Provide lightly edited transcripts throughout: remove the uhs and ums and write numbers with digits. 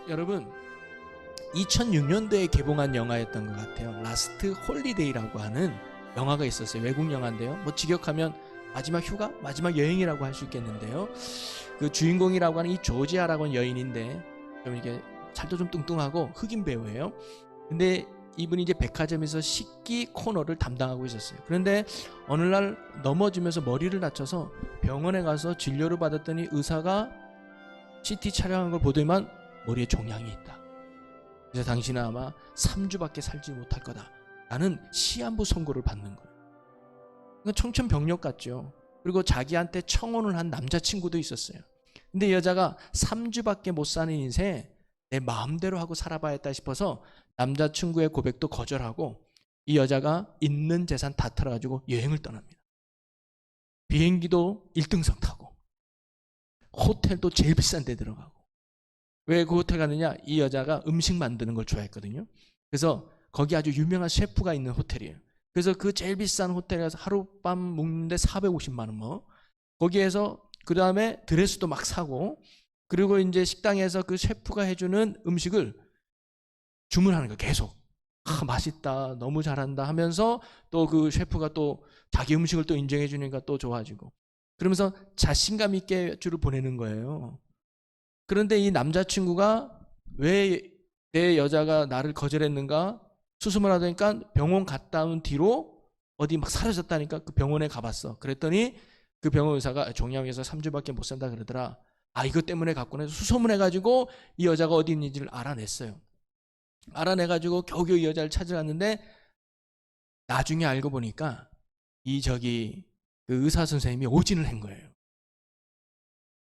여러분 2006년도에 개봉한 영화였던 것 같아요. 라스트 홀리데이라고 하는 영화가 있었어요. 외국 영화인데요. 뭐 직역하면 마지막 휴가? 마지막 여행이라고 할 수 있겠는데요. 그 주인공이라고 하는 이 조지아라고 하는 여인인데 좀 이게 살도 좀 뚱뚱하고 흑인 배우예요. 근데 이분이 이제 백화점에서 식기 코너를 담당하고 있었어요. 그런데 어느 날 넘어지면서 머리를 다쳐서 병원에 가서 진료를 받았더니 의사가 CT 촬영한 걸 보더니만 머리에 종양이 있다. 그래서 당신은 아마 3주밖에 살지 못할 거다 라는 시한부 선고를 받는 거예요. 청천벽력 같죠. 그리고 자기한테 청혼을 한 남자친구도 있었어요. 근데 이 여자가 3주밖에 못 사는 인생에 내 마음대로 하고 살아봐야겠다 싶어서 남자친구의 고백도 거절하고 이 여자가 있는 재산 다 털어가지고 여행을 떠납니다. 비행기도 1등석 타고 호텔도 제일 비싼 데 들어가고. 왜 그 호텔 가느냐? 이 여자가 음식 만드는 걸 좋아했거든요. 그래서 거기 아주 유명한 셰프가 있는 호텔이에요. 그래서 그 제일 비싼 호텔에 가서 하룻밤 묵는데 450만 원 뭐. 거기에서 그 다음에 드레스도 막 사고, 그리고 이제 식당에서 그 셰프가 해주는 음식을 주문하는 거예요. 계속. 아, 맛있다, 너무 잘한다 하면서 또 그 셰프가 또 자기 음식을 또 인정해 주니까 또 좋아지고. 그러면서 자신감 있게 주를 보내는 거예요. 그런데 이 남자친구가 왜 내 여자가 나를 거절했는가 수습을 하다니까 병원 갔다 온 뒤로 어디 막 사라졌다니까 그 병원에 가봤어. 그랬더니 그 병원 의사가 종양에서 3주밖에 못 산다 그러더라. 아, 이것 때문에 갔구나 해서 수소문해가지고 이 여자가 어디 있는지를 알아냈어요. 알아내가지고 겨우겨우 이 여자를 찾아갔는데 나중에 알고 보니까 그 의사 선생님이 오진을 한 거예요.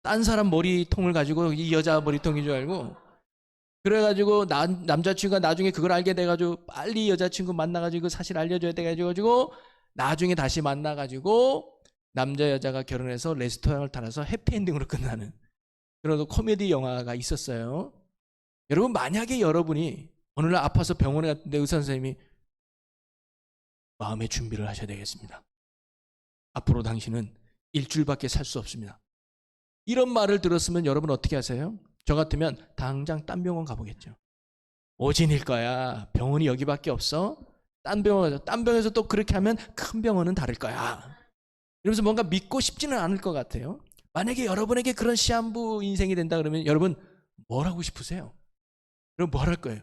딴 사람 머리통을 가지고 이 여자 머리통인 줄 알고, 그래가지고 남자친구가 나중에 그걸 알게 돼가지고 빨리 여자친구 만나가지고 사실 알려줘야 돼가지고 나중에 다시 만나가지고 남자 여자가 결혼해서 레스토랑을 타서 해피엔딩으로 끝나는 그런 코미디 영화가 있었어요. 여러분, 만약에 여러분이 어느 날 아파서 병원에 갔는데 의사 선생님이 마음의 준비를 하셔야 되겠습니다. 앞으로 당신은 일주일밖에 살 수 없습니다. 이런 말을 들었으면 여러분 어떻게 하세요? 저 같으면 당장 딴 병원 가보겠죠. 오진일 거야. 병원이 여기밖에 없어. 딴 병원 가서, 딴 병원에서 또 그렇게 하면 큰 병원은 다를 거야. 이러면서 뭔가 믿고 싶지는 않을 것 같아요. 만약에 여러분에게 그런 시한부 인생이 된다 그러면 여러분 뭘 하고 싶으세요? 그럼 뭘 할 거예요?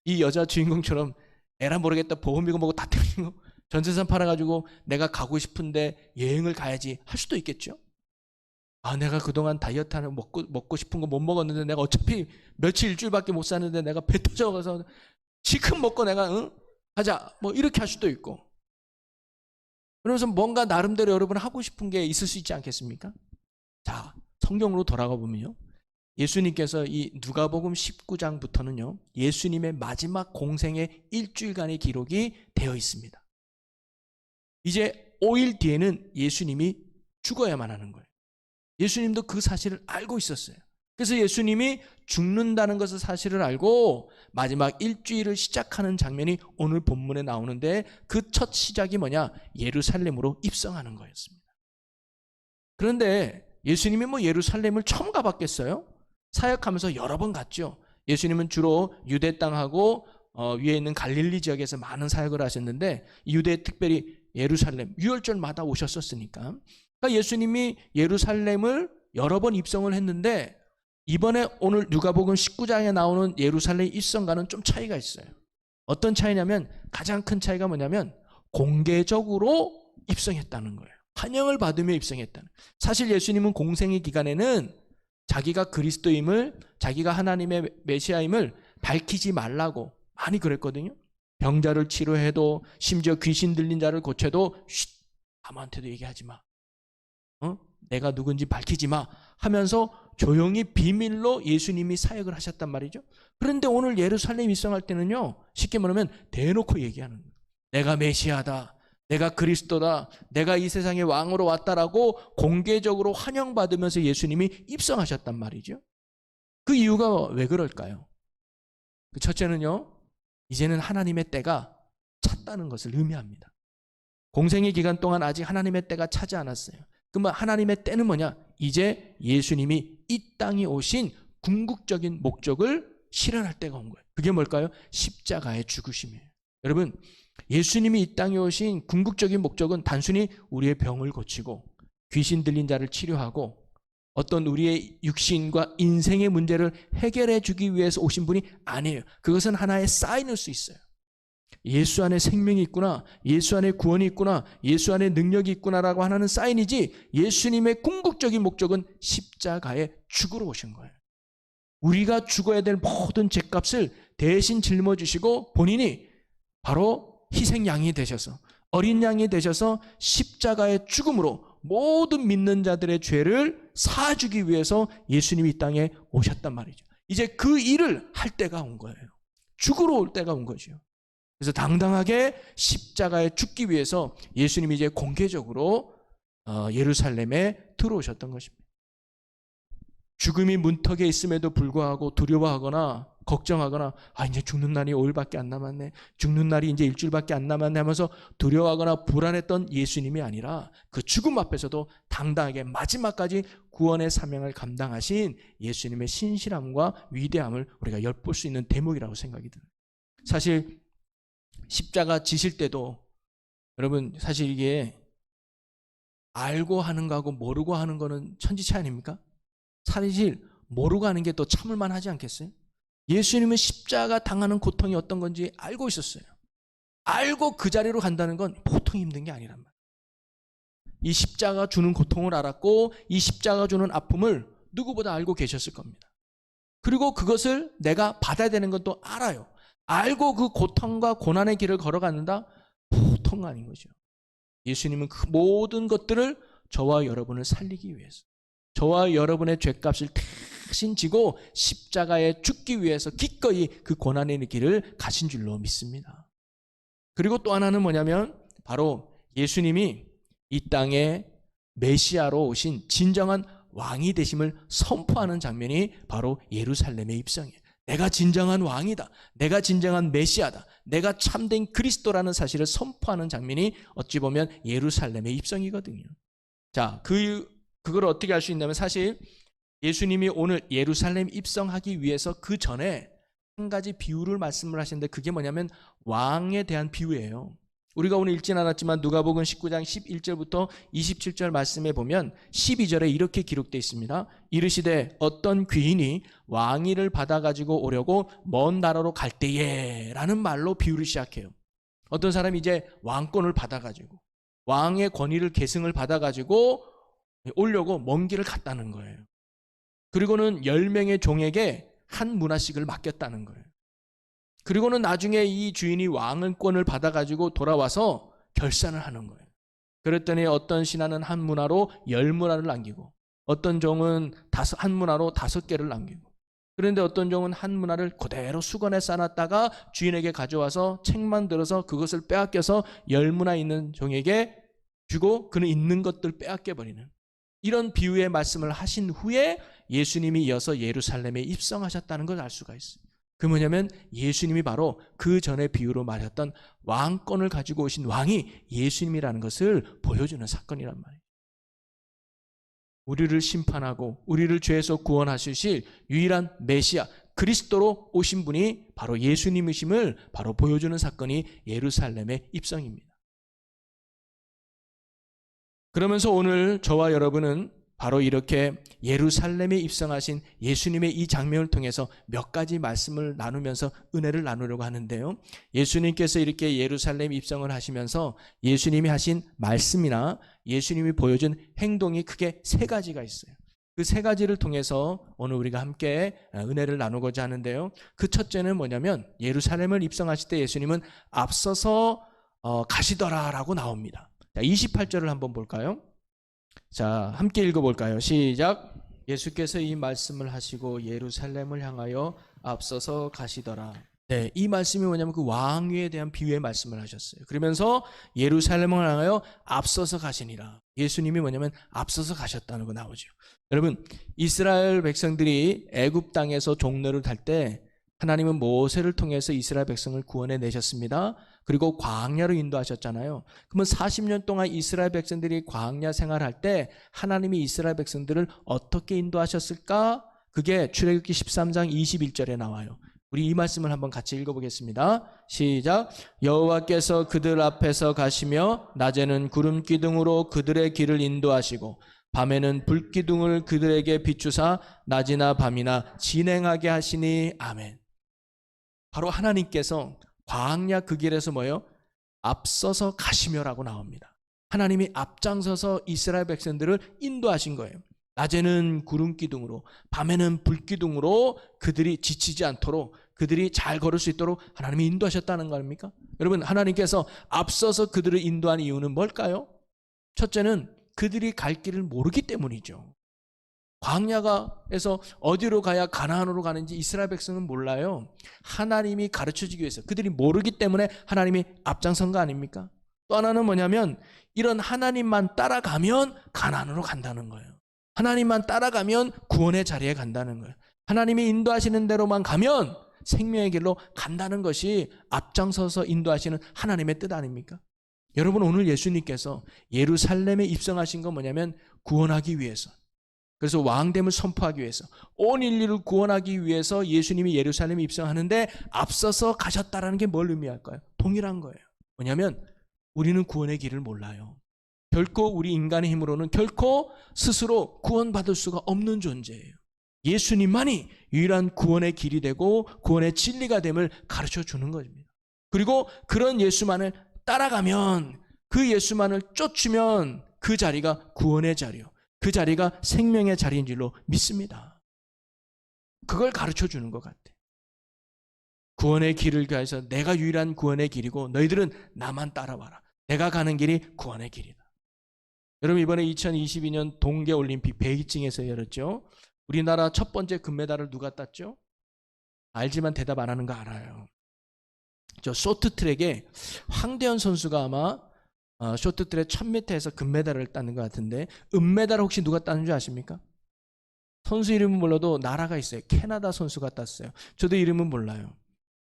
이 여자 주인공처럼 에라 모르겠다 보험이고 뭐고 다 때리고 전재산 팔아가지고 내가 가고 싶은데 여행을 가야지 할 수도 있겠죠. 아, 내가 그동안 다이어트하는 먹고 싶은 거 못 먹었는데 내가 어차피 며칠 일주일밖에 못 사는데 내가 배 터져가서 시큰 먹고 내가 하자 뭐 이렇게 할 수도 있고. 그러면서 뭔가 나름대로 여러분 하고 싶은 게 있을 수 있지 않겠습니까? 자, 성경으로 돌아가 보면요, 예수님께서 이 누가복음 19장부터는요 예수님의 마지막 공생의 일주일간의 기록이 되어 있습니다. 이제 5일 뒤에는 예수님이 죽어야만 하는 거예요. 예수님도 그 사실을 알고 있었어요. 그래서 예수님이 죽는다는 것을 사실을 알고 마지막 일주일을 시작하는 장면이 오늘 본문에 나오는데 그 첫 시작이 뭐냐? 예루살렘으로 입성하는 거였습니다. 그런데 예수님이 뭐 예루살렘을 처음 가봤겠어요? 사역하면서 여러 번 갔죠. 예수님은 주로 유대 땅하고 위에 있는 갈릴리 지역에서 많은 사역을 하셨는데 유대 특별히 예루살렘 유월절마다 오셨었으니까. 그러니까 예수님이 예루살렘을 여러 번 입성을 했는데 이번에 오늘 누가복음 19장에 나오는 예루살렘 입성과는 좀 차이가 있어요. 어떤 차이냐면 가장 큰 차이가 뭐냐면 공개적으로 입성했다는 거예요. 환영을 받으며 입성했다는. 사실 예수님은 공생의 기간에는 자기가 그리스도임을, 자기가 하나님의 메시아임을 밝히지 말라고 많이 그랬거든요. 병자를 치료해도 심지어 귀신 들린 자를 고쳐도 쉿, 아무한테도 얘기하지 마. 내가 누군지 밝히지 마 하면서 조용히 비밀로 예수님이 사역을 하셨단 말이죠. 그런데 오늘 예루살렘 입성할 때는요, 쉽게 말하면 대놓고 얘기하는 거예요. 내가 메시아다, 내가 그리스도다, 내가 이 세상의 왕으로 왔다라고 공개적으로 환영받으면서 예수님이 입성하셨단 말이죠. 그 이유가 왜 그럴까요? 그 첫째는요, 이제는 하나님의 때가 찼다는 것을 의미합니다. 공생의 기간 동안 아직 하나님의 때가 차지 않았어요. 그러면 하나님의 때는 뭐냐? 이제 예수님이 이 땅에 오신 궁극적인 목적을 실현할 때가 온 거예요. 그게 뭘까요? 십자가의 죽으심이에요. 여러분, 예수님이 이 땅에 오신 궁극적인 목적은 단순히 우리의 병을 고치고 귀신 들린 자를 치료하고 어떤 우리의 육신과 인생의 문제를 해결해 주기 위해서 오신 분이 아니에요. 그것은 하나의 사인일 수 있어요. 예수 안에 생명이 있구나, 예수 안에 구원이 있구나, 예수 안에 능력이 있구나라고 하는 사인이지, 예수님의 궁극적인 목적은 십자가에 죽으러 오신 거예요. 우리가 죽어야 될 모든 죄값을 대신 짊어지시고 본인이 바로 희생양이 되셔서, 어린 양이 되셔서 십자가의 죽음으로 모든 믿는 자들의 죄를 사주기 위해서 예수님이 이 땅에 오셨단 말이죠. 이제 그 일을 할 때가 온 거예요. 죽으러 올 때가 온 거죠. 그래서 당당하게 십자가에 죽기 위해서 예수님이 이제 공개적으로 예루살렘에 들어오셨던 것입니다. 죽음이 문턱에 있음에도 불구하고 두려워하거나 걱정하거나 이제 죽는 날이 5일밖에 안 남았네, 죽는 날이 이제 일주일밖에 안 남았네 하면서 두려워하거나 불안했던 예수님이 아니라 그 죽음 앞에서도 당당하게 마지막까지 구원의 사명을 감당하신 예수님의 신실함과 위대함을 우리가 엿볼 수 있는 대목이라고 생각이 들어요. 사실 십자가 지실 때도 여러분, 사실 이게 알고 하는 거하고 모르고 하는 거는 천지차이 아닙니까? 사실 모르고 하는 게 더 참을만 하지 않겠어요? 예수님은 십자가 당하는 고통이 어떤 건지 알고 있었어요. 알고 그 자리로 간다는 건 보통 힘든 게 아니란 말이에요. 이 십자가 주는 고통을 알았고 이 십자가 주는 아픔을 누구보다 알고 계셨을 겁니다. 그리고 그것을 내가 받아야 되는 것도 알아요. 알고 그 고통과 고난의 길을 걸어간다? 보통 아닌 거죠. 예수님은 그 모든 것들을 저와 여러분을 살리기 위해서, 저와 여러분의 죄값을 대신 지고 십자가에 죽기 위해서 기꺼이 그 고난의 길을 가신 줄로 믿습니다. 그리고 또 하나는 뭐냐면 바로 예수님이 이 땅에 메시아로 오신 진정한 왕이 되심을 선포하는 장면이 바로 예루살렘의 입성이에요. 내가 진정한 왕이다, 내가 진정한 메시아다, 내가 참된 그리스도라는 사실을 선포하는 장면이 어찌 보면 예루살렘의 입성이거든요. 자, 그걸 어떻게 알 수 있냐면, 사실 예수님이 오늘 예루살렘 입성하기 위해서 그 전에 한 가지 비유를 말씀을 하시는데, 그게 뭐냐면 왕에 대한 비유예요. 우리가 오늘 읽진 않았지만 누가복음 19장 11절부터 27절 말씀에 보면 12절에 이렇게 기록되어 있습니다. 이르시되 어떤 귀인이 왕위를 받아가지고 오려고 먼 나라로 갈 때에 라는 말로 비유를 시작해요. 어떤 사람이 이제 왕권을 받아가지고 왕의 권위를 계승을 받아가지고 오려고 먼 길을 갔다는 거예요. 그리고는 10명의 종에게 한 문화씩을 맡겼다는 거예요. 그리고는 나중에 이 주인이 왕권을 받아가지고 돌아와서 결산을 하는 거예요. 그랬더니 어떤 신하는 한 문화로 10문화를 남기고, 어떤 종은 한 문화로 5개를 남기고, 그런데 어떤 종은 한 문화를 그대로 수건에 싸놨다가 주인에게 가져와서 책만 들어서 그것을 빼앗겨서 10문화 있는 종에게 주고 그는 있는 것들 빼앗겨버리는, 이런 비유의 말씀을 하신 후에 예수님이 이어서 예루살렘에 입성하셨다는 걸 알 수가 있어요. 그 뭐냐면 예수님이 바로 그 전에 비유로 말했던 왕권을 가지고 오신 왕이 예수님이라는 것을 보여주는 사건이란 말이에요. 우리를 심판하고 우리를 죄에서 구원하실 유일한 메시아 그리스도로 오신 분이 바로 예수님이심을 바로 보여주는 사건이 예루살렘의 입성입니다. 그러면서 오늘 저와 여러분은 바로 이렇게 예루살렘에 입성하신 예수님의 이 장면을 통해서 몇 가지 말씀을 나누면서 은혜를 나누려고 하는데요. 예수님께서 이렇게 예루살렘 입성을 하시면서 예수님이 하신 말씀이나 예수님이 보여준 행동이 크게 3가지가 있어요. 그 3가지를 통해서 오늘 우리가 함께 은혜를 나누고자 하는데요. 그 첫째는 뭐냐면 예루살렘을 입성하실 때 예수님은 앞서서 가시더라라고 나옵니다. 자, 28절을 한번 볼까요? 자, 함께 읽어볼까요? 시작. 예수께서 이 말씀을 하시고 예루살렘을 향하여 앞서서 가시더라. 네, 이 말씀이 뭐냐면 그 왕위에 대한 비유의 말씀을 하셨어요. 그러면서 예루살렘을 향하여 앞서서 가시니라. 예수님이 뭐냐면 앞서서 가셨다는 거 나오죠. 여러분, 이스라엘 백성들이 애굽 땅에서 종로를 탈 때 하나님은 모세를 통해서 이스라엘 백성을 구원해 내셨습니다. 그리고 광야로 인도하셨잖아요. 그러면 40년 동안 이스라엘 백성들이 광야 생활할 때 하나님이 이스라엘 백성들을 어떻게 인도하셨을까? 그게 출애굽기 13장 21절에 나와요. 우리 이 말씀을 한번 같이 읽어보겠습니다. 시작. 여호와께서 그들 앞에서 가시며 낮에는 구름 기둥으로 그들의 길을 인도하시고 밤에는 불기둥을 그들에게 비추사 낮이나 밤이나 진행하게 하시니 아멘. 바로 하나님께서 광야 그 길에서 뭐예요? 앞서서 가시며라고 나옵니다. 하나님이 앞장서서 이스라엘 백성들을 인도하신 거예요. 낮에는 구름 기둥으로 밤에는 불 기둥으로 그들이 지치지 않도록 그들이 잘 걸을 수 있도록 하나님이 인도하셨다는 거 아닙니까? 여러분, 하나님께서 앞서서 그들을 인도한 이유는 뭘까요? 첫째는 그들이 갈 길을 모르기 때문이죠. 광야가에서 어디로 가야 가나안으로 가는지 이스라엘 백성은 몰라요. 하나님이 가르쳐주기 위해서 그들이 모르기 때문에 하나님이 앞장선 거 아닙니까? 또 하나는 뭐냐면 이런 하나님만 따라가면 가나안으로 간다는 거예요. 하나님만 따라가면 구원의 자리에 간다는 거예요. 하나님이 인도하시는 대로만 가면 생명의 길로 간다는 것이 앞장서서 인도하시는 하나님의 뜻 아닙니까? 여러분, 오늘 예수님께서 예루살렘에 입성하신 건 뭐냐면 구원하기 위해서, 그래서 왕됨을 선포하기 위해서, 온 인류를 구원하기 위해서 예수님이 예루살렘에 입성하는데 앞서서 가셨다라는 게 뭘 의미할까요? 동일한 거예요. 뭐냐면 우리는 구원의 길을 몰라요. 결코 우리 인간의 힘으로는 결코 스스로 구원받을 수가 없는 존재예요. 예수님만이 유일한 구원의 길이 되고 구원의 진리가 됨을 가르쳐 주는 것입니다. 그리고 그런 예수만을 따라가면, 그 예수만을 쫓으면 그 자리가 구원의 자리요, 그 자리가 생명의 자리인 줄로 믿습니다. 그걸 가르쳐 주는 것 같아요. 구원의 길을 가해서 내가 유일한 구원의 길이고 너희들은 나만 따라와라. 내가 가는 길이 구원의 길이다. 여러분, 이번에 2022년 동계올림픽 베이징에서 열었죠. 우리나라 첫 번째 금메달을 누가 땄죠? 알지만 대답 안 하는 거 알아요. 저 쇼트트랙에 황대현 선수가 아마 쇼트트랙 1000m에서 금메달을 따는 것 같은데, 은메달 혹시 누가 따는 줄 아십니까? 선수 이름은 몰라도 나라가 있어요. 캐나다 선수가 땄어요. 저도 이름은 몰라요.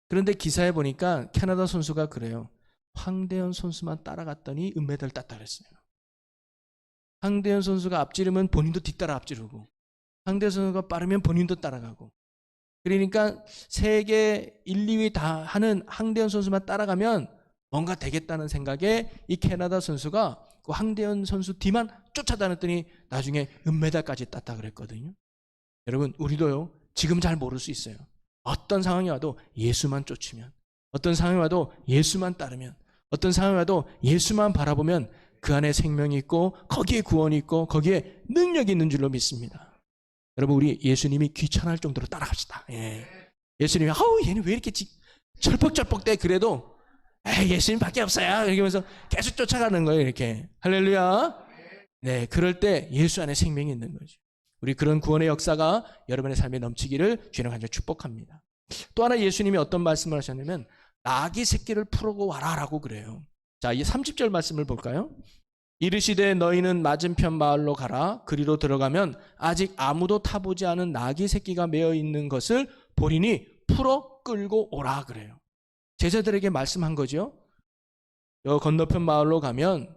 그런데 기사에 보니까 캐나다 선수가 그래요. 황대현 선수만 따라갔더니 은메달 땄다 그랬어요. 황대현 선수가 앞지르면 본인도 뒤따라 앞지르고, 황대현 선수가 빠르면 본인도 따라가고, 그러니까 세계 1, 2위 다 하는 황대현 선수만 따라가면 뭔가 되겠다는 생각에 이 캐나다 선수가 그 황대현 선수 뒤만 쫓아다녔더니 나중에 은메달까지 땄다 그랬거든요. 여러분, 우리도요, 지금 잘 모를 수 있어요. 어떤 상황이 와도 예수만 쫓으면, 어떤 상황이 와도 예수만 따르면, 어떤 상황이 와도 예수만 바라보면 그 안에 생명이 있고 거기에 구원이 있고 거기에 능력이 있는 줄로 믿습니다. 여러분, 우리 예수님이 귀찮을 정도로 따라갑시다. 예수님이 얘는 왜 이렇게 철퍽철퍽대, 그래도 예수님밖에 없어요 이러면서 계속 쫓아가는 거예요. 이렇게. 할렐루야. 네, 그럴 때 예수 안에 생명이 있는 거죠. 우리 그런 구원의 역사가 여러분의 삶에 넘치기를 주님 간절히 축복합니다. 또 하나 예수님이 어떤 말씀을 하셨냐면 나귀 새끼를 풀고 와라 라고 그래요. 자, 이 30절 말씀을 볼까요? 이르시되 너희는 맞은편 마을로 가라. 그리로 들어가면 아직 아무도 타보지 않은 나귀 새끼가 매어 있는 것을 보리니 풀어 끌고 오라 그래요. 제자들에게 말씀한 거죠. 여 건너편 마을로 가면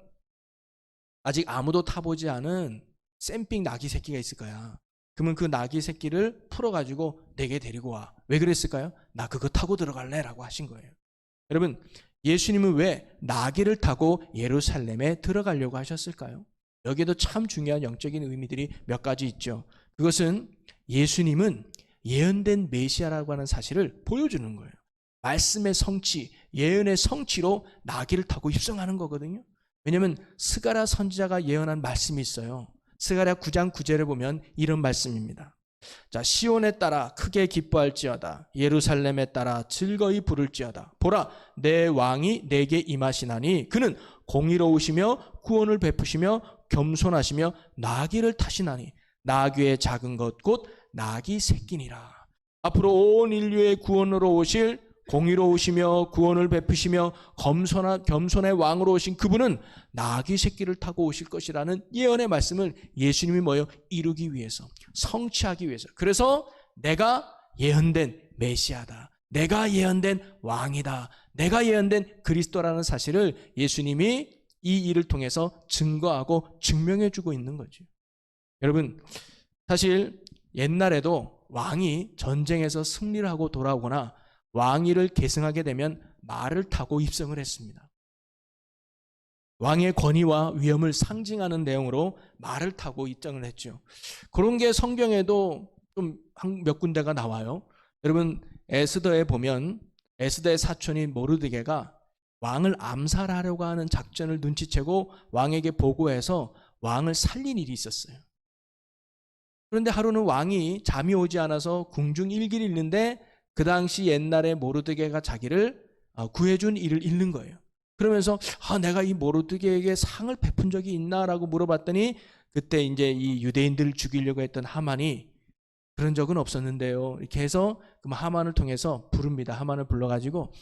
아직 아무도 타보지 않은 샘핑 나귀 새끼가 있을 거야. 그러면 그 나귀 새끼를 풀어가지고 내게 데리고 와. 왜 그랬을까요? 나 그거 타고 들어갈래 라고 하신 거예요. 여러분, 예수님은 왜 나귀를 타고 예루살렘에 들어가려고 하셨을까요? 여기에도 참 중요한 영적인 의미들이 몇 가지 있죠. 그것은 예수님은 예언된 메시아라고 하는 사실을 보여주는 거예요. 말씀의 성취, 예언의 성취로 나귀를 타고 입성하는 거거든요. 왜냐하면 스가랴 선지자가 예언한 말씀이 있어요. 스가랴 9장 9절에 보면 이런 말씀입니다. 자, 시온에 따라 크게 기뻐할지어다. 예루살렘에 따라 즐거이 부를지어다. 보라, 내 왕이 내게 임하시나니 그는 공의로우시며 구원을 베푸시며 겸손하시며 나귀를 타시나니 나귀의 작은 것 곧 나귀 새끼니라. 앞으로 온 인류의 구원으로 오실, 공의로우시며 구원을 베푸시며 겸손의 왕으로 오신 그분은 나귀 새끼를 타고 오실 것이라는 예언의 말씀을 예수님이 이루기 위해서, 성취하기 위해서. 그래서 내가 예언된 메시아다, 내가 예언된 왕이다, 내가 예언된 그리스도라는 사실을 예수님이 이 일을 통해서 증거하고 증명해 주고 있는 거죠. 여러분, 사실 옛날에도 왕이 전쟁에서 승리를 하고 돌아오거나 왕위를 계승하게 되면 말을 타고 입성을 했습니다. 왕의 권위와 위엄을 상징하는 내용으로 말을 타고 입성을 했죠. 그런 게 성경에도 좀 몇 군데가 나와요. 여러분 에스더에 보면 에스더의 사촌인 모르드게가 왕을 암살하려고 하는 작전을 눈치채고 왕에게 보고해서 왕을 살린 일이 있었어요. 그런데 하루는 왕이 잠이 오지 않아서 궁중 일기를 읽는데 그 당시 옛날에 모르드게가 자기를 구해준 일을 읽는 거예요. 그러면서 내가 이 모르드게에게 상을 베푼 적이 있나라고 물어봤더니 그때 이제 이 유대인들을 죽이려고 했던 하만이 그런 적은 없었는데요. 이렇게 해서 그럼 하만을 통해서 부릅니다. 하만을 불러가지고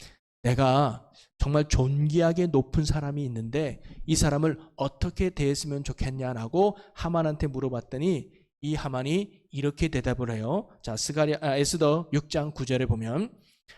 내가 정말 존귀하게 높은 사람이 있는데 이 사람을 어떻게 대했으면 좋겠냐라고 하만한테 물어봤더니 이 하만이 이렇게 대답을 해요. 자, 에스더 6장 9절에 보면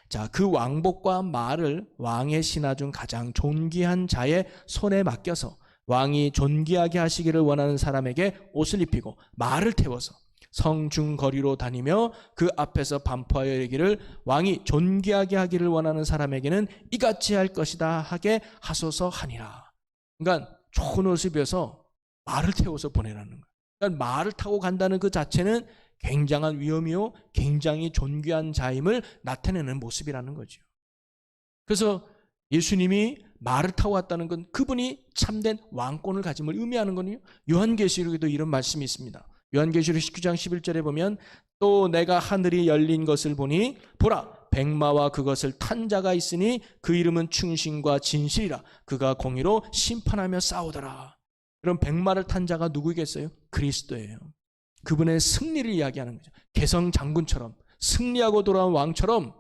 자, 그 왕복과 말을 왕의 신하 중 가장 존귀한 자의 손에 맡겨서 왕이 존귀하게 하시기를 원하는 사람에게 옷을 입히고 말을 태워서 성중거리로 다니며 그 앞에서 반포하여 이르기를 왕이 존귀하게 하기를 원하는 사람에게는 이같이 할 것이다 하게 하소서 하니라. 그러니까 좋은 옷을 입혀서 말을 태워서 보내라는 거예요. 그러니까 말을 타고 간다는 그 자체는 굉장한 위엄이요 굉장히 존귀한 자임을 나타내는 모습이라는 거죠. 그래서 예수님이 말을 타고 왔다는 건 그분이 참된 왕권을 가짐을 의미하는 거거든요. 요한계시록에도 이런 말씀이 있습니다. 요한계시록 19장 11절에 보면 또 내가 하늘이 열린 것을 보니 보라 백마와 그것을 탄 자가 있으니 그 이름은 충신과 진실이라 그가 공의로 심판하며 싸우더라. 그럼 백마를 탄 자가 누구겠어요? 그리스도예요. 그분의 승리를 이야기하는 거죠. 개성 장군처럼 승리하고 돌아온 왕처럼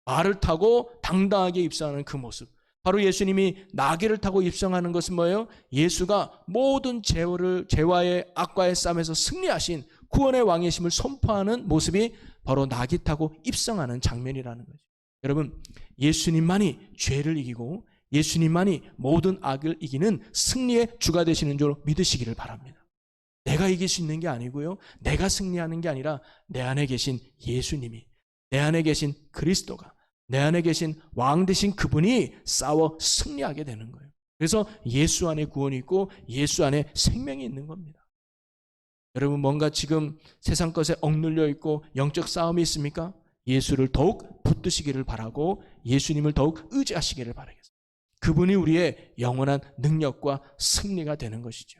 말을 타고 당당하게 입성하는 그 모습. 바로 예수님이 나귀를 타고 입성하는 것은 뭐예요? 예수가 모든 죄와의 악과의 싸움에서 승리하신 구원의 왕이심을 선포하는 모습이 바로 나귀 타고 입성하는 장면이라는 거죠. 여러분, 예수님만이 죄를 이기고 예수님만이 모든 악을 이기는 승리의 주가 되시는 줄 믿으시기를 바랍니다. 내가 이길 수 있는 게 아니고요. 내가 승리하는 게 아니라 내 안에 계신 예수님이, 내 안에 계신 그리스도가, 내 안에 계신 왕 되신 그분이 싸워 승리하게 되는 거예요. 그래서 예수 안에 구원이 있고 예수 안에 생명이 있는 겁니다. 여러분 뭔가 지금 세상 것에 억눌려 있고 영적 싸움이 있습니까? 예수를 더욱 붙드시기를 바라고 예수님을 더욱 의지하시기를 바라겠습니다. 그분이 우리의 영원한 능력과 승리가 되는 것이죠.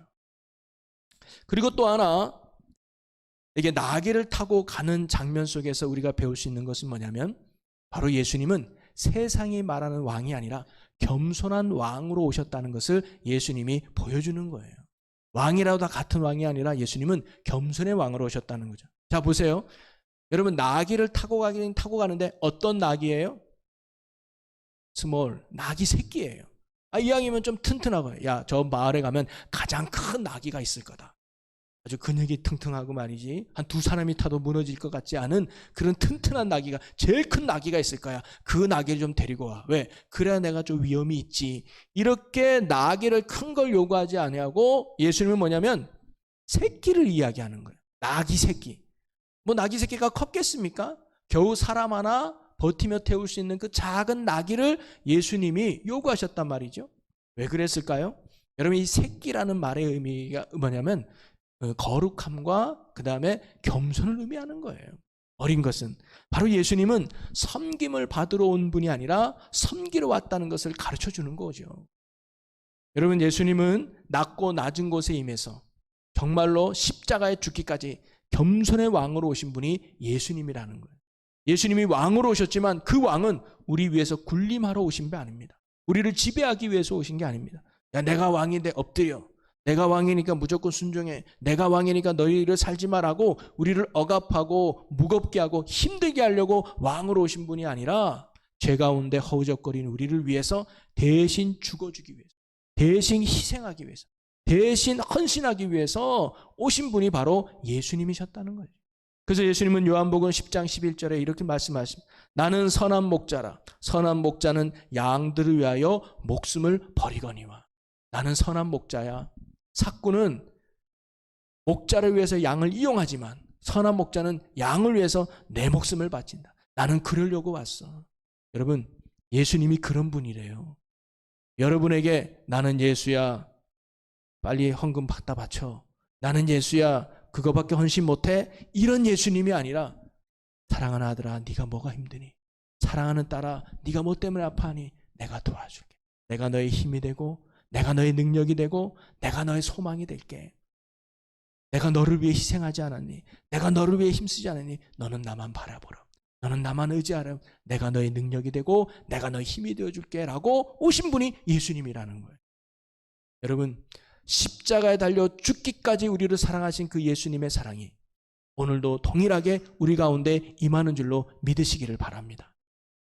그리고 또 하나 이게 나귀를 타고 가는 장면 속에서 우리가 배울 수 있는 것은 뭐냐면 바로 예수님은 세상이 말하는 왕이 아니라 겸손한 왕으로 오셨다는 것을 예수님이 보여주는 거예요. 왕이라도 다 같은 왕이 아니라 예수님은 겸손의 왕으로 오셨다는 거죠. 자 보세요. 여러분 나귀를 타고 가는데 어떤 나귀예요? 스몰, 나귀 새끼예요. 이왕이면 좀 튼튼하고 야, 저 마을에 가면 가장 큰 나귀가 있을 거다. 아주 근육이 튼튼하고 말이지 한 두 사람이 타도 무너질 것 같지 않은 그런 튼튼한 나귀가 제일 큰 나귀가 있을 거야. 그 나귀를 좀 데리고 와. 왜? 그래야 내가 좀 위험이 있지. 이렇게 나귀를 큰 걸 요구하지 아니하고 예수님은 뭐냐면 새끼를 이야기하는 거예요. 나귀 새끼. 뭐 나귀 새끼가 컸겠습니까? 겨우 사람 하나 버티며 태울 수 있는 그 작은 나귀를 예수님이 요구하셨단 말이죠. 왜 그랬을까요? 여러분 이 새끼라는 말의 의미가 뭐냐면 거룩함과 그 다음에 겸손을 의미하는 거예요. 어린 것은 바로 예수님은 섬김을 받으러 온 분이 아니라 섬기러 왔다는 것을 가르쳐 주는 거죠. 여러분 예수님은 낮고 낮은 곳에 임해서 정말로 십자가에 죽기까지 겸손의 왕으로 오신 분이 예수님이라는 거예요. 예수님이 왕으로 오셨지만 그 왕은 우리 위해서 군림하러 오신 게 아닙니다. 우리를 지배하기 위해서 오신 게 아닙니다. 야 내가 왕인데 엎드려. 내가 왕이니까 무조건 순종해. 내가 왕이니까 너희를 살지 말라고 우리를 억압하고 무겁게 하고 힘들게 하려고 왕으로 오신 분이 아니라 죄 가운데 허우적거리는 우리를 위해서 대신 죽어주기 위해서, 대신 희생하기 위해서, 대신 헌신하기 위해서 오신 분이 바로 예수님이셨다는 거예요. 그래서 예수님은 요한복음 10장 11절에 이렇게 말씀하십니다. 나는 선한 목자라. 선한 목자는 양들을 위하여 목숨을 버리거니와. 나는 선한 목자야. 삭구는 목자를 위해서 양을 이용하지만 선한 목자는 양을 위해서 내 목숨을 바친다. 나는 그러려고 왔어. 여러분, 예수님이 그런 분이래요. 여러분에게 나는 예수야, 빨리 헌금 갖다 바쳐. 나는 예수야, 그거밖에 헌신 못해. 이런 예수님이 아니라, 사랑하는 아들아, 네가 뭐가 힘드니? 사랑하는 딸아, 네가 뭐 때문에 아파하니? 내가 도와줄게. 내가 너의 힘이 되고, 내가 너의 능력이 되고, 내가 너의 소망이 될게. 내가 너를 위해 희생하지 않았니? 내가 너를 위해 힘쓰지 않았니? 너는 나만 바라보라. 너는 나만 의지하라. 내가 너의 능력이 되고 내가 너의 힘이 되어줄게 라고 오신 분이 예수님이라는 거예요. 여러분, 십자가에 달려 죽기까지 우리를 사랑하신 그 예수님의 사랑이 오늘도 동일하게 우리 가운데 임하는 줄로 믿으시기를 바랍니다.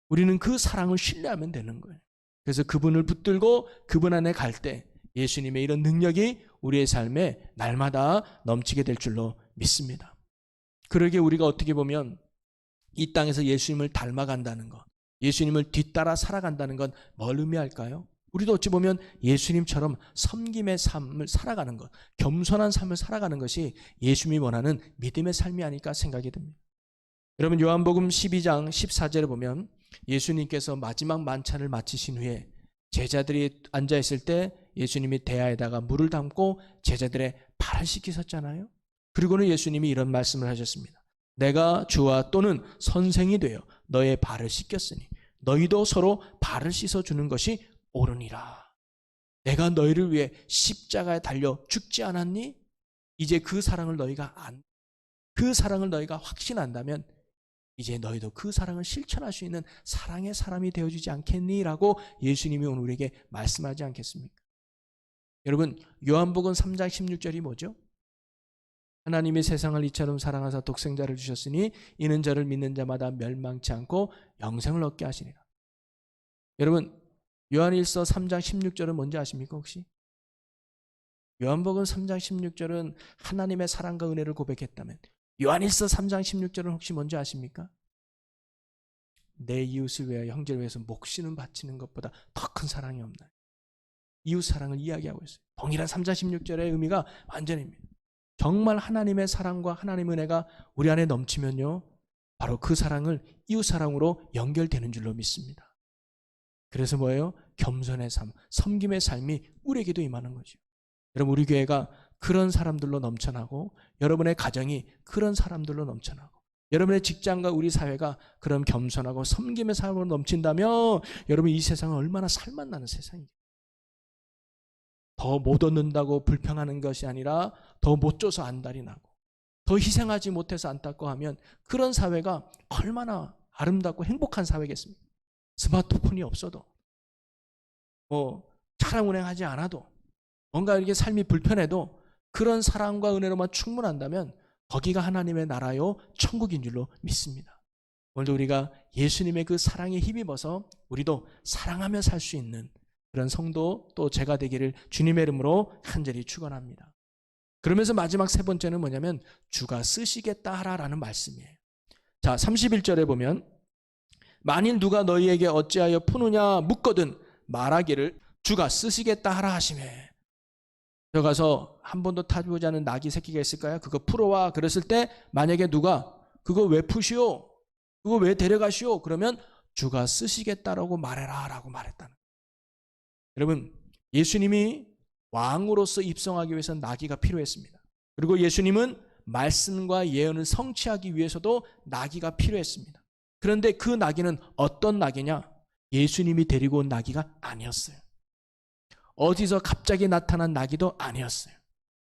우리는 그 사랑을 신뢰하면 되는 거예요. 그래서 그분을 붙들고 그분 안에 갈 때 예수님의 이런 능력이 우리의 삶에 날마다 넘치게 될 줄로 믿습니다. 그러게 우리가 어떻게 보면 이 땅에서 예수님을 닮아간다는 것, 예수님을 뒤따라 살아간다는 건 뭘 의미할까요? 우리도 어찌 보면 예수님처럼 섬김의 삶을 살아가는 것, 겸손한 삶을 살아가는 것이 예수님이 원하는 믿음의 삶이 아닐까 생각이 듭니다. 여러분, 요한복음 12장 14절에 보면 예수님께서 마지막 만찬을 마치신 후에 제자들이 앉아있을 때 예수님이 대야에다가 물을 담고 제자들의 발을 씻기셨잖아요. 그리고는 예수님이 이런 말씀을 하셨습니다. 내가 주와 또는 선생이 되어 너의 발을 씻겼으니 너희도 서로 발을 씻어주는 것이 옳으니라. 내가 너희를 위해 십자가에 달려 죽지 않았니? 이제 그 사랑을 너희가 그 사랑을 너희가 확신한다면 이제 너희도 그 사랑을 실천할 수 있는 사랑의 사람이 되어주지 않겠니? 라고 예수님이 오늘 우리에게 말씀하지 않겠습니까? 여러분, 요한복음 3장 16절이 뭐죠? 하나님이 세상을 이처럼 사랑하사 독생자를 주셨으니 이는 저를 믿는 자마다 멸망치 않고 영생을 얻게 하시니라. 여러분, 요한일서 3장 16절은 뭔지 아십니까 혹시? 요한복음 3장 16절은 하나님의 사랑과 은혜를 고백했다면 요한일서 3장 16절은 혹시 뭔지 아십니까? 내 이웃을 위하여 형제를 위해서 목숨을 바치는 것보다 더 큰 사랑이 없나요? 이웃 사랑을 이야기하고 있어요. 동일한 3장 16절의 의미가 완전입니다. 정말 하나님의 사랑과 하나님의 은혜가 우리 안에 넘치면요, 바로 그 사랑을 이웃 사랑으로 연결되는 줄로 믿습니다. 그래서 뭐예요? 겸손의 삶, 섬김의 삶이 우리에게도 임하는 거죠. 여러분, 우리 교회가 그런 사람들로 넘쳐나고 여러분의 가정이 그런 사람들로 넘쳐나고 여러분의 직장과 우리 사회가 그런 겸손하고 섬김의 삶으로 넘친다면 여러분, 이 세상은 얼마나 살맛나는 세상이죠. 더 못 얻는다고 불평하는 것이 아니라 더 못 줘서 안달이 나고 더 희생하지 못해서 안타까워하면 그런 사회가 얼마나 아름답고 행복한 사회겠습니까? 스마트폰이 없어도 차량 운행하지 않아도 뭔가 이렇게 삶이 불편해도 그런 사랑과 은혜로만 충분한다면 거기가 하나님의 나라요 천국인 줄로 믿습니다. 오늘도 우리가 예수님의 그 사랑에 힘입어서 우리도 사랑하며 살 수 있는 그런 성도 또 제가 되기를 주님의 이름으로 간절히 축원합니다. 그러면서 마지막 세 번째는 뭐냐면 주가 쓰시겠다 하라라는 말씀이에요. 자, 31절에 보면 만일 누가 너희에게 어찌하여 푸느냐 묻거든 말하기를 주가 쓰시겠다 하라 하시매. 들어가서 한 번도 타보지 않은 낙이 새끼가 있을까요? 그거 풀어와. 그랬을 때 만약에 누가 그거 왜 푸시오? 그거 왜 데려가시오? 그러면 주가 쓰시겠다라고 말해라 라고 말했다는 거예요. 여러분, 예수님이 왕으로서 입성하기 위해서는 나귀가 필요했습니다. 그리고 예수님은 말씀과 예언을 성취하기 위해서도 나귀가 필요했습니다. 그런데 그 나귀는 어떤 나귀냐? 예수님이 데리고 온 나귀가 아니었어요. 어디서 갑자기 나타난 나귀도 아니었어요.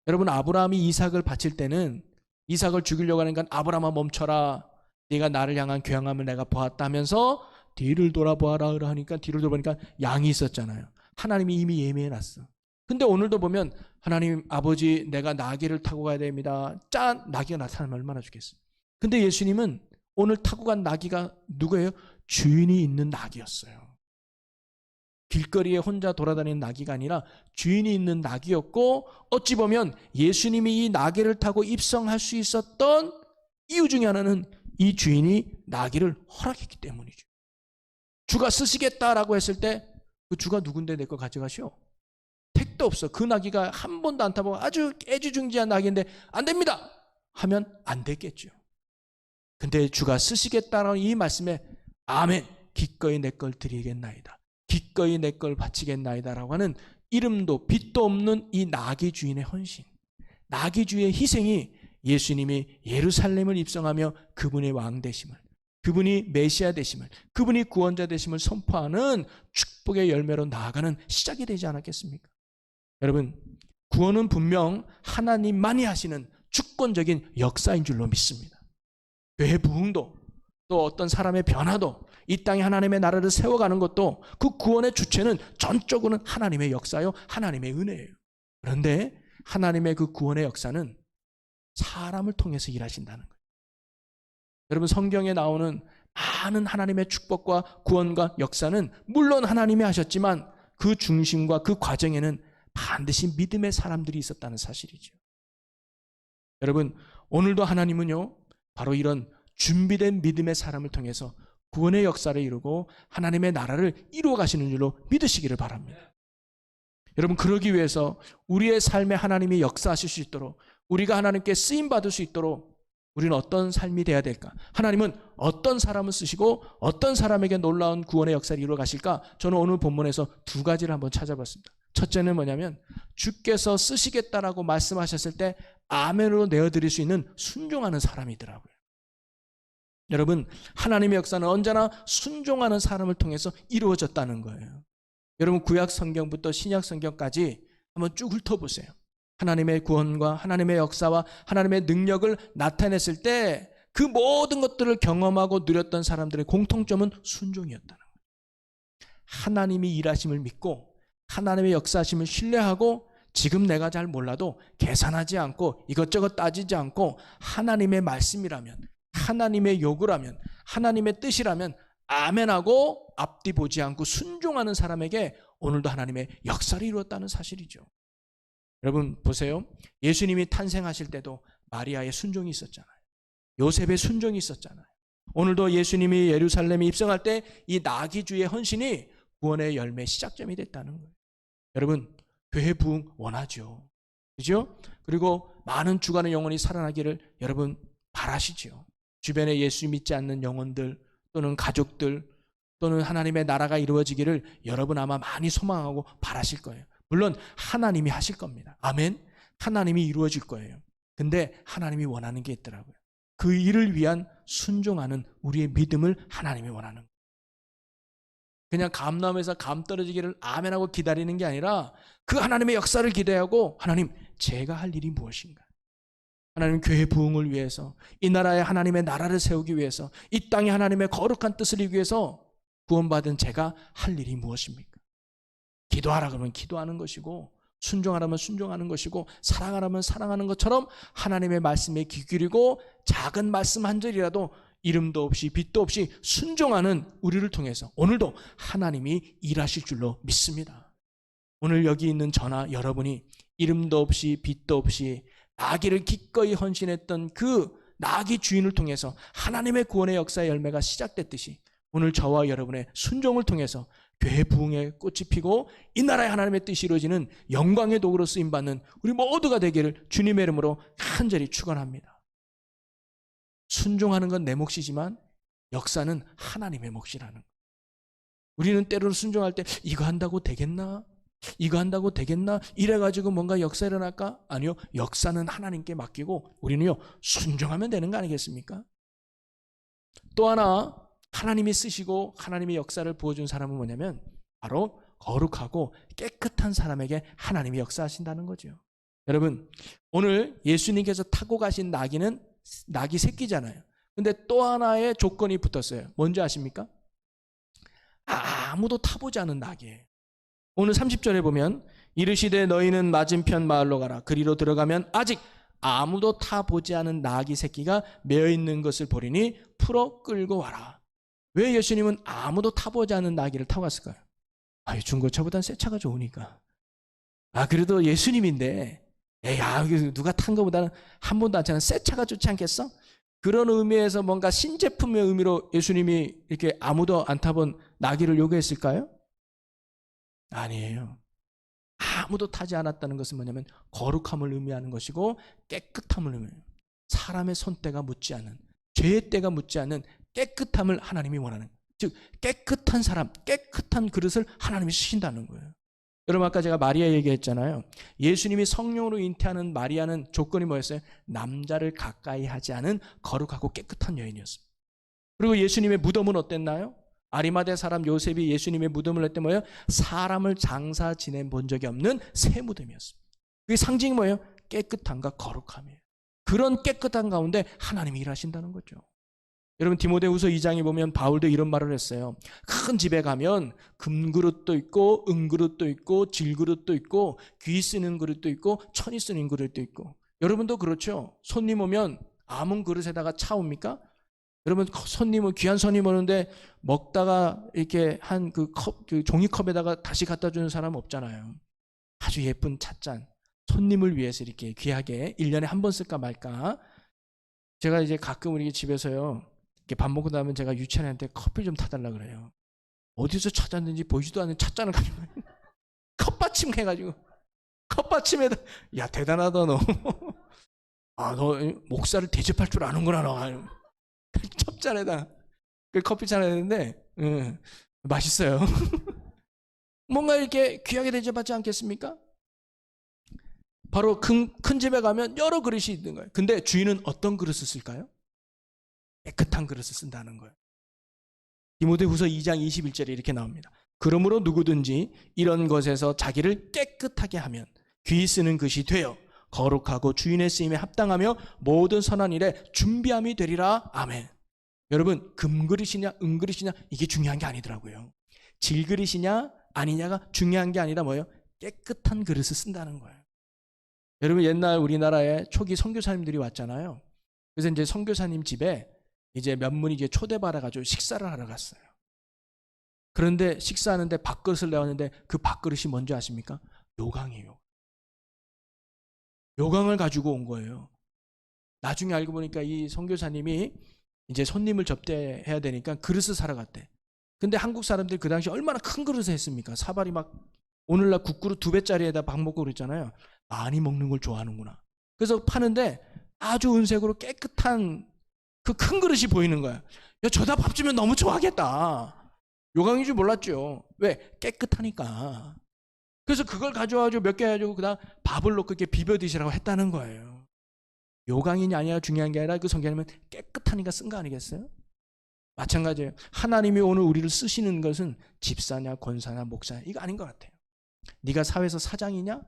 여러분, 아브라함이 이삭을 바칠 때는 이삭을 죽이려고 하니까 아브라함아 멈춰라. 네가 나를 향한 교양함을 내가 보았다면서 뒤를 돌아보아라 하니까 뒤를 돌아보니까 양이 있었잖아요. 하나님이 이미 예매해놨어. 근데 오늘도 보면 하나님 아버지 내가 나귀를 타고 가야 됩니다. 짠! 나귀가 나타나면 얼마나 좋겠어요. 근데 예수님은 오늘 타고 간 나귀가 누구예요? 주인이 있는 나귀였어요. 길거리에 혼자 돌아다니는 나귀가 아니라 주인이 있는 나귀였고 어찌 보면 예수님이 이 나귀를 타고 입성할 수 있었던 이유 중에 하나는 이 주인이 나귀를 허락했기 때문이죠. 주가 쓰시겠다라고 했을 때 그 주가 누군데 내 거 가져가시오? 택도 없어. 그 나귀가 한 번도 안 타보고 아주 애지중지한 나귀인데 안 됩니다. 하면 안 됐겠죠. 근데 주가 쓰시겠다는 이 말씀에 아멘, 기꺼이 내 걸 드리겠나이다, 기꺼이 내 걸 바치겠나이다 라고 하는 이름도 빛도 없는 이 나귀 주인의 헌신, 나귀 주의 희생이 예수님이 예루살렘을 입성하며 그분의 왕 되심을, 그분이 메시아 되심을, 그분이 구원자 되심을 선포하는 축복의 열매로 나아가는 시작이 되지 않았겠습니까? 여러분, 구원은 분명 하나님만이 하시는 주권적인 역사인 줄로 믿습니다. 교회 부흥도, 또 어떤 사람의 변화도, 이 땅에 하나님의 나라를 세워가는 것도 그 구원의 주체는 전적으로는 하나님의 역사요, 하나님의 은혜예요. 그런데 하나님의 그 구원의 역사는 사람을 통해서 일하신다는 거예요. 여러분, 성경에 나오는 많은 하나님의 축복과 구원과 역사는 물론 하나님이 하셨지만 그 중심과 그 과정에는 반드시 믿음의 사람들이 있었다는 사실이죠. 여러분, 오늘도 하나님은요, 바로 이런 준비된 믿음의 사람을 통해서 구원의 역사를 이루고 하나님의 나라를 이루어 가시는 줄로 믿으시기를 바랍니다. 여러분, 그러기 위해서 우리의 삶에 하나님이 역사하실 수 있도록, 우리가 하나님께 쓰임받을 수 있도록 우리는 어떤 삶이 돼야 될까? 하나님은 어떤 사람을 쓰시고 어떤 사람에게 놀라운 구원의 역사를 이루어 가실까? 저는 오늘 본문에서 두 가지를 한번 찾아봤습니다. 첫째는 뭐냐면, 주께서 쓰시겠다라고 말씀하셨을 때 아멘으로 내어드릴 수 있는 순종하는 사람이더라고요. 여러분, 하나님의 역사는 언제나 순종하는 사람을 통해서 이루어졌다는 거예요. 여러분, 구약 성경부터 신약 성경까지 한번 쭉 훑어보세요. 하나님의 구원과 하나님의 역사와 하나님의 능력을 나타냈을 때 그 모든 것들을 경험하고 누렸던 사람들의 공통점은 순종이었다는 거예요. 하나님이 일하심을 믿고 하나님의 역사하심을 신뢰하고, 지금 내가 잘 몰라도 계산하지 않고 이것저것 따지지 않고 하나님의 말씀이라면, 하나님의 요구라면, 하나님의 뜻이라면 아멘하고 앞뒤 보지 않고 순종하는 사람에게 오늘도 하나님의 역사를 이루었다는 사실이죠. 여러분 보세요. 예수님이 탄생하실 때도 마리아의 순종이 있었잖아요. 요셉의 순종이 있었잖아요. 오늘도 예수님이 예루살렘에 입성할 때 이 나귀주의 헌신이 구원의 열매 시작점이 됐다는 거예요. 여러분, 교회 부흥 원하죠. 그죠? 그리고 많은 죽어가는 영혼이 살아나기를 여러분 바라시죠. 주변에 예수 믿지 않는 영혼들, 또는 가족들, 또는 하나님의 나라가 이루어지기를 여러분 아마 많이 소망하고 바라실 거예요. 물론 하나님이 하실 겁니다. 아멘. 하나님이 이루어질 거예요. 근데 하나님이 원하는 게 있더라고요. 그 일을 위한 순종하는 우리의 믿음을 하나님이 원하는 거예요. 그냥 감나무에서 감 떨어지기를 아멘하고 기다리는 게 아니라 그 하나님의 역사를 기대하고, 하나님, 제가 할 일이 무엇인가? 하나님, 교회 부흥을 위해서, 이 나라에 하나님의 나라를 세우기 위해서, 이 땅에 하나님의 거룩한 뜻을 이루기 위해서 구원받은 제가 할 일이 무엇입니까? 기도하라 그러면 기도하는 것이고, 순종하라면 순종하는 것이고, 사랑하라면 사랑하는 것처럼 하나님의 말씀에 귀 기울이고 작은 말씀 한 절이라도 이름도 없이 빛도 없이 순종하는 우리를 통해서 오늘도 하나님이 일하실 줄로 믿습니다. 오늘 여기 있는 저나 여러분이 이름도 없이 빛도 없이 나귀를 기꺼이 헌신했던 그 나귀 주인을 통해서 하나님의 구원의 역사의 열매가 시작됐듯이, 오늘 저와 여러분의 순종을 통해서 교회 부흥의 꽃이 피고 이 나라의 하나님의 뜻이 이루어지는 영광의 도구로 쓰임받는 우리 모두가 되기를 주님의 이름으로 간절히 축원합니다. 순종하는 건 내 몫이지만 역사는 하나님의 몫이라는 거예요. 우리는 때로는 순종할 때 이거 한다고 되겠나? 이거 한다고 되겠나? 이래가지고 뭔가 역사 일어날까? 아니요. 역사는 하나님께 맡기고 우리는요, 순종하면 되는 거 아니겠습니까? 또 하나, 하나님이 쓰시고 하나님의 역사를 부어준 사람은 뭐냐면 바로 거룩하고 깨끗한 사람에게 하나님이 역사하신다는 거죠. 여러분, 오늘 예수님께서 타고 가신 나귀는 나귀 새끼잖아요. 근데 또 하나의 조건이 붙었어요. 뭔지 아십니까? 아무도 타보지 않은 나귀예요. 오늘 30절에 보면 이르시되 너희는 맞은편 마을로 가라. 그리로 들어가면 아직 아무도 타보지 않은 나귀 새끼가 매어있는 것을 보리니 풀어 끌고 와라. 왜 예수님은 아무도 타보지 않은 나귀를 타고 갔을까요? 중고차보단 새 차가 좋으니까. 그래도 예수님인데 누가 탄 것보다는 한 번도 안 차는 새 차가 좋지 않겠어? 그런 의미에서 뭔가 신제품의 의미로 예수님이 이렇게 아무도 안 타본 나귀를 요구했을까요? 아니에요. 아무도 타지 않았다는 것은 뭐냐면 거룩함을 의미하는 것이고 깨끗함을 의미해요. 사람의 손때가 묻지 않은, 죄의 때가 묻지 않는 깨끗함을 하나님이 원하는, 즉 깨끗한 사람, 깨끗한 그릇을 하나님이 쓰신다는 거예요. 여러분, 아까 제가 마리아 얘기했잖아요. 예수님이 성령으로 잉태하는 마리아는 조건이 뭐였어요? 남자를 가까이 하지 않은 거룩하고 깨끗한 여인이었습니다. 그리고 예수님의 무덤은 어땠나요? 아리마대 사람 요셉이 예수님의 무덤을 낼 때 뭐예요? 사람을 장사 지내본 적이 없는 새 무덤이었습니다. 그게 상징이 뭐예요? 깨끗함과 거룩함이에요. 그런 깨끗한 가운데 하나님이 일하신다는 거죠. 여러분, 디모데후서 2장에 보면 바울도 이런 말을 했어요. 큰 집에 가면 금그릇도 있고 은그릇도 있고 질그릇도 있고 귀 쓰는 그릇도 있고 천이 쓰는 그릇도 있고. 여러분도 그렇죠? 손님 오면 아무 그릇에다가 차 옵니까? 여러분, 손님은, 귀한 손님 오는데 먹다가 이렇게 한 그 종이컵에다가 다시 갖다 주는 사람 없잖아요. 아주 예쁜 찻잔, 손님을 위해서 이렇게 귀하게 1년에 한 번 쓸까 말까. 제가 이제 가끔 우리 집에서요, 이렇게 밥 먹고 나면 제가 유치원한테 커피 좀 타달라 그래요. 어디서 찾았는지 보이지도 않는 찻잔을 가지고 컵받침 해가지고, 컵받침에다, 야 대단하다 너. 아, 너 목살을 대접할 줄 아는구나 너. 첩잔에다 그 커피잔 했는데 맛있어요. 뭔가 이렇게 귀하게 대접하지 않겠습니까? 바로 큰 집에 가면 여러 그릇이 있는 거예요. 근데 주인은 어떤 그릇을 쓸까요? 깨끗한 그릇을 쓴다는 거예요. 디모데후서 2장 21절에 이렇게 나옵니다. 그러므로 누구든지 이런 것에서 자기를 깨끗하게 하면 귀 쓰는 것이 되어 거룩하고 주인의 쓰임에 합당하며 모든 선한 일에 준비함이 되리라. 아멘. 여러분, 금그릇이냐 은그릇이냐 이게 중요한 게 아니더라고요. 질그릇이냐 아니냐가 중요한 게 아니라 뭐예요? 깨끗한 그릇을 쓴다는 거예요. 여러분, 옛날 우리나라에 초기 선교사님들이 왔잖아요. 그래서 이제 선교사님 집에 이제 몇 분이 이제 초대받아가지고 식사를 하러 갔어요. 그런데 식사하는데 밥그릇을 내왔는데 그 밥그릇이 뭔지 아십니까? 요강이에요. 요강을 가지고 온 거예요. 나중에 알고 보니까 이 선교사님이 이제 손님을 접대해야 되니까 그릇을 사러 갔대. 근데 한국 사람들이 그 당시 얼마나 큰 그릇을 했습니까? 사발이 막 오늘날 국그릇 2배짜리에다 밥 먹고 그랬잖아요. 많이 먹는 걸 좋아하는구나. 그래서 파는데 아주 은색으로 깨끗한 그 큰 그릇이 보이는 거야. 야, 저다 밥 주면 너무 좋아하겠다. 요강인 줄 몰랐죠. 왜? 깨끗하니까. 그래서 그걸 가져와가지고 몇 개 해가지고 그다음 밥을 넣고 이렇게 비벼 드시라고 했다는 거예요. 요강이냐 아니냐 중요한 게 아니라 그 성경에는 깨끗하니까 쓴 거 아니겠어요? 마찬가지예요. 하나님이 오늘 우리를 쓰시는 것은 집사냐 권사냐 목사냐 이거 아닌 것 같아요. 네가 사회에서 사장이냐?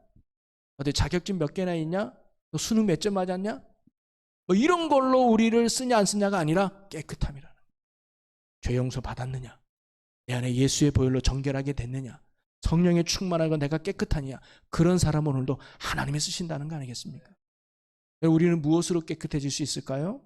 어디 자격증 몇 개나 있냐? 너 수능 몇 점 맞았냐? 뭐 이런 걸로 우리를 쓰냐 안 쓰냐가 아니라 깨끗함이라는 거예요. 죄 용서 받았느냐? 내 안에 예수의 보혈로 정결하게 됐느냐? 성령에 충만하고 내가 깨끗하냐? 그런 사람은 오늘도 하나님이 쓰신다는 거 아니겠습니까? 우리는 무엇으로 깨끗해질 수 있을까요?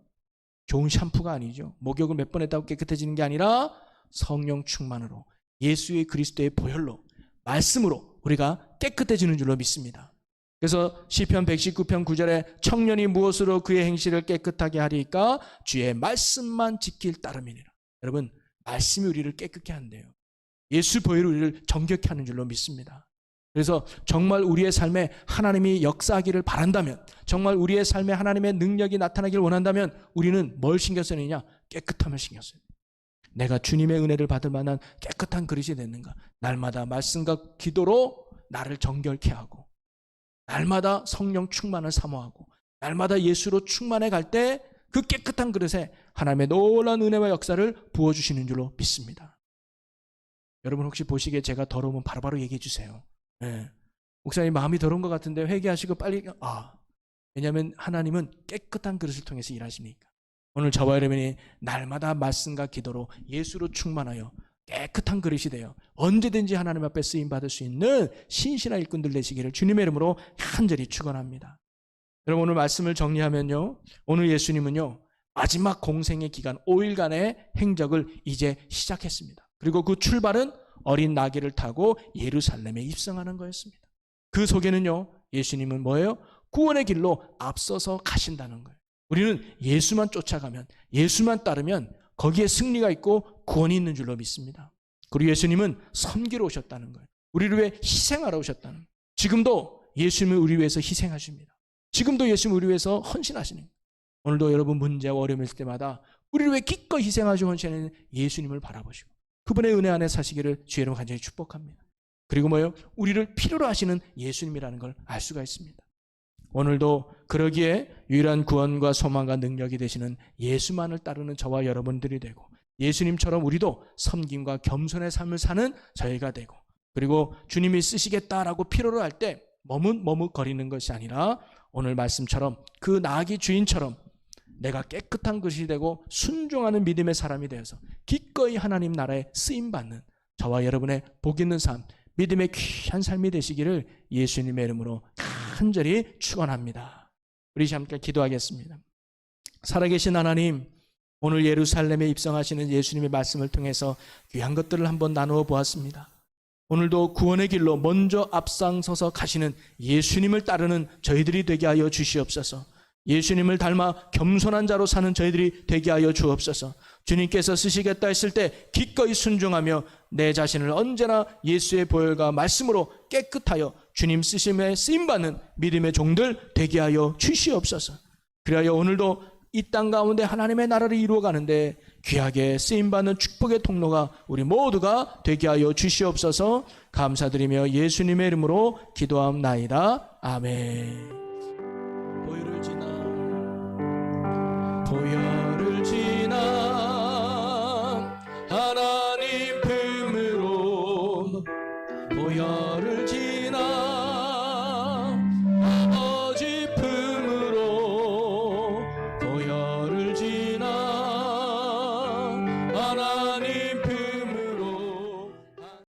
좋은 샴푸가 아니죠. 목욕을 몇 번 했다고 깨끗해지는 게 아니라 성령 충만으로 예수의 그리스도의 보혈로 말씀으로 우리가 깨끗해지는 줄로 믿습니다. 그래서 시편 119편 9절에 청년이 무엇으로 그의 행실을 깨끗하게 하리까? 주의 말씀만 지킬 따름이니라. 여러분, 말씀이 우리를 깨끗게 한대요. 예수 보혈이 우리를 정결케 하는 줄로 믿습니다. 그래서 정말 우리의 삶에 하나님이 역사하기를 바란다면, 정말 우리의 삶에 하나님의 능력이 나타나기를 원한다면 우리는 뭘 신경 쓰느냐? 깨끗함을 신경 써요. 내가 주님의 은혜를 받을 만한 깨끗한 그릇이 됐는가? 날마다 말씀과 기도로 나를 정결케 하고, 날마다 성령 충만을 사모하고, 날마다 예수로 충만해 갈 때 그 깨끗한 그릇에 하나님의 놀라운 은혜와 역사를 부어주시는 줄로 믿습니다. 여러분 혹시 보시기에 제가 더러우면 바로바로 얘기해 주세요. 네. 목사님 마음이 더러운 것 같은데 회개하시고 빨리. 왜냐하면 하나님은 깨끗한 그릇을 통해서 일하시니까. 오늘 저와 여러분이 날마다 말씀과 기도로 예수로 충만하여 깨끗한 그릇이 되어 언제든지 하나님 앞에 쓰임받을 수 있는 신실한 일꾼들 되시기를 주님의 이름으로 간절히 축원합니다. 여러분 오늘 말씀을 정리하면요, 오늘 예수님은요 마지막 공생의 기간 5일간의 행적을 이제 시작했습니다. 그리고 그 출발은 어린 나귀를 타고 예루살렘에 입성하는 거였습니다. 그 속에는요 예수님은 뭐예요? 구원의 길로 앞서서 가신다는 거예요. 우리는 예수만 쫓아가면, 예수만 따르면 거기에 승리가 있고 구원이 있는 줄로 믿습니다. 그리고 예수님은 섬기러 오셨다는 거예요. 우리를 위해 희생하러 오셨다는 거예요. 지금도 예수님은 우리 위해서 희생하십니다. 지금도 예수님은 우리 위해서 헌신하시는 거예요. 오늘도 여러분 문제와 어려움이 있을 때마다 우리를 왜 기꺼이 희생하시고 헌신하는 예수님을 바라보시고 그분의 은혜 안에 사시기를 주의 이름으로 간절히 축복합니다. 그리고 뭐예요? 우리를 필요로 하시는 예수님이라는 걸 알 수가 있습니다. 오늘도 그러기에 유일한 구원과 소망과 능력이 되시는 예수만을 따르는 저와 여러분들이 되고 예수님처럼 우리도 섬김과 겸손의 삶을 사는 저희가 되고 그리고 주님이 쓰시겠다라고 필요로 할 때 머뭇거리는 것이 아니라 오늘 말씀처럼 그 나귀 주인처럼 내가 깨끗한 것이 되고 순종하는 믿음의 사람이 되어서 기꺼이 하나님 나라에 쓰임받는 저와 여러분의 복 있는 삶, 믿음의 귀한 삶이 되시기를 예수님의 이름으로 간절히 축원합니다. 우리 함께 기도하겠습니다. 살아계신 하나님, 오늘 예루살렘에 입성하시는 예수님의 말씀을 통해서 귀한 것들을 한번 나누어 보았습니다. 오늘도 구원의 길로 먼저 앞장서서 가시는 예수님을 따르는 저희들이 되게 하여 주시옵소서. 예수님을 닮아 겸손한 자로 사는 저희들이 되게 하여 주옵소서. 주님께서 쓰시겠다 했을 때 기꺼이 순종하며 내 자신을 언제나 예수의 보혈과 말씀으로 깨끗하여 주님 쓰심에 쓰임받는 믿음의 종들 되게 하여 주시옵소서. 그리하여 오늘도 이 땅 가운데 하나님의 나라를 이루어가는데 귀하게 쓰임받는 축복의 통로가 우리 모두가 되게 하여 주시옵소서. 감사드리며 예수님의 이름으로 기도함나이다. 아멘.